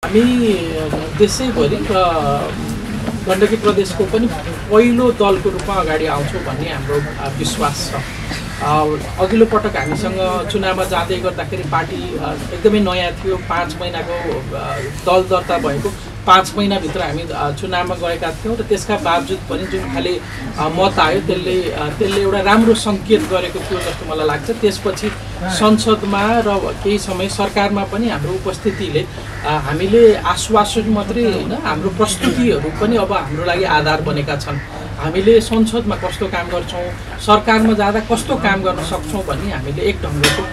हामी देशैभरि गण्डकी प्रदेशको पनि पहिलो दलको रूपमा अगाडि आउँछौँ भन्ने हाम्रो विश्वास छ। अघिल्लो पटक हामीसँग चुनावमा जाँदै गर्दाखेरि पार्टी एकदमै नयाँ थियो। 5 महिनाको दल दर्ता भएको 5 महिनाभित्र हामी चुनावमा गएका थियौँ र त्यसका बावजुद पनि जुन खाले मत आयो त्यसले एउटा राम्रो सङ्केत गरेको थियो जस्तो मलाई लाग्छ। त्यसपछि संसदमा र केही समय सरकारमा पनि हाम्रो उपस्थितिले हामीले आश्वासन मात्रै होइन, हाम्रो प्रस्तुतिहरू पनि अब हाम्रो लागि आधार बनेका छन्। हामीले संसदमा कस्तो काम गर्छौँ, सरकारमा जाँदा कस्तो काम गर्न सक्छौँ भन्ने हामीले एक ढङ्गको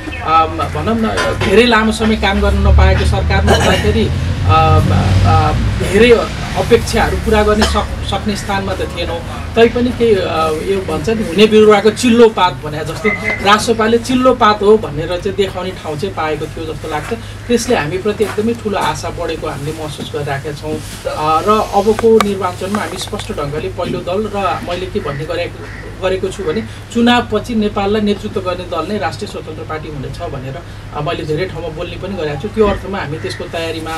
भनौँ न धेरै लामो समय काम गर्न नपाएको सरकारमा हुँदाखेरि धेरै अपेक्षाहरू पुरा गर्ने सक्ने स्थानमा त थिएनौँ। तैपनि केही यो भन्छ नि हुने बिरुवाको चिल्लो पात भने जस्तै रासोपाले चिल्लो पात हो भनेर चाहिँ देखाउने ठाउँ चाहिँ पाएको थियो जस्तो लाग्छ। त्यसले हामीप्रति एकदमै ठुलो आशा बढेको हामीले महसुस गरिराखेका छौँ र अबको निर्वाचनमा हामी स्पष्ट ढङ्गले पहिलो दल र मैले के भन्ने गरेको छु भने चुनावपछि नेपाललाई नेतृत्व गर्ने दल नै राष्ट्रिय स्वतन्त्र पार्टी हुनेछ भनेर मैले धेरै ठाउँमा बोल्ने पनि गरेको छु। त्यो अर्थमा हामी त्यसको तयारीमा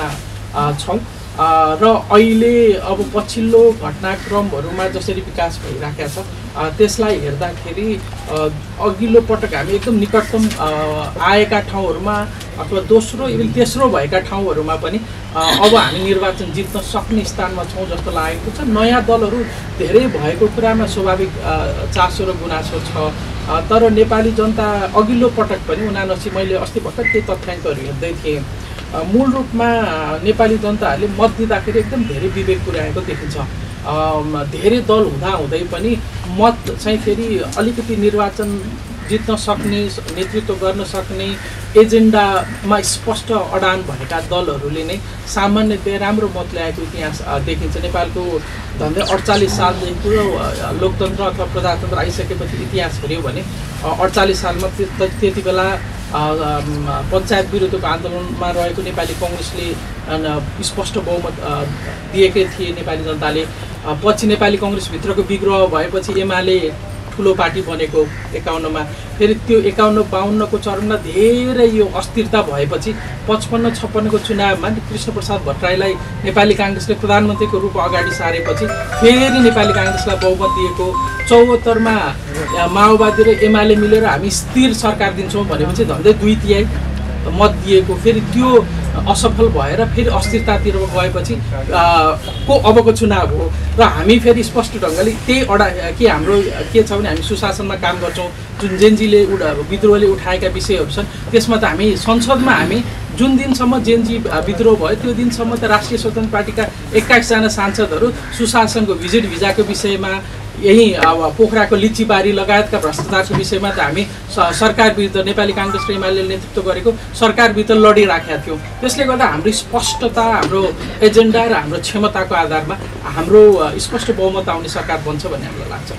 छौँ र अहिले अब पछिल्लो घटनाक्रमहरूमा जसरी विकास भइराखेको छ त्यसलाई हेर्दाखेरि अघिल्लो पटक हामी एकदम निकटतम आएका ठाउँहरूमा अथवा दोस्रो इभन तेस्रो भएका ठाउँहरूमा पनि अब हामी निर्वाचन जित्न सक्ने स्थानमा छौँ जस्तो लागेको छ। नयाँ दलहरू धेरै भएको कुरामा स्वाभाविक चासो र गुनासो छ, तर नेपाली जनता अघिल्लो पटक पनि 79 मैले अस्ति भर्खर केही तथ्याङ्कहरू हेर्दै थिएँ। मूल रूपमा नेपाली जनताहरूले मत दिँदाखेरि एकदम धेरै विवेक पुर्याएको देखिन्छ। धेरै दल हुँदै पनि मत चाहिँ फेरि अलिकति निर्वाचन जित्न सक्ने, नेतृत्व गर्न सक्ने एजेन्डामा स्पष्ट अडान भएका दलहरूले नै सामान्यतया राम्रो मत ल्याएको इतिहास देखिन्छ। नेपालको झन्डै 48 सालदेखिको लोकतन्त्र अथवा प्रजातन्त्र आइसकेपछि इतिहास हेऱ्यो भने 48 सालमा त्यति बेला पञ्चायत विरुद्धको आन्दोलनमा रहेको नेपाली कङ्ग्रेसले स्पष्ट बहुमत दिएकै थिए नेपाली जनताले। पछि नेपाली कङ्ग्रेसभित्रको विग्रह भएपछि एमाले ठुलो पार्टी बनेको 51मा, फेरि त्यो 51-52 को चरणमा धेरै यो अस्थिरता भएपछि 55-56 को चुनावमा कृष्णप्रसाद भट्टराईलाई नेपाली काङ्ग्रेसले प्रधानमन्त्रीको रूपमा अगाडि सारेपछि फेरि नेपाली काङ्ग्रेसलाई बहुमत दिएको। 74 मा माओवादी र एमाले मिलेर हामी स्थिर सरकार दिन्छौँ भनेपछि झन्डै 2/3 मत दिएको। फेरि त्यो असफल भएर फेरि अस्थिरतातिर गएपछि को अबको चुनाव हो र हामी फेरि स्पष्ट ढङ्गले त्यही के हाम्रो के छ भने हामी सुशासनमा काम गर्छौँ। जुन जेनजीले विद्रोहले उठाएका विषयहरू छन् त्यसमा त हामी संसदमा हामी जुन दिनसम्म जेनजी विद्रोह भयो त्यो दिनसम्म त राष्ट्रिय स्वतन्त्र पार्टीका 21 जना सांसदहरू सुशासनको भिजाको विषयमा, यही अब पोखराको लिच्चीबारी लगायतका भ्रष्टाचारको विषयमा त हामी सरकार विरुद्ध नेपाली काङ्ग्रेस र एमाले नेतृत्व गरेको सरकार विरुद्ध लडिराखेका थियौँ। त्यसले गर्दा हाम्रो स्पष्टता, हाम्रो एजेन्डा र हाम्रो क्षमताको आधारमा हाम्रो स्पष्ट बहुमत आउने सरकार बन्छ भन्ने हामीलाई लाग्छ।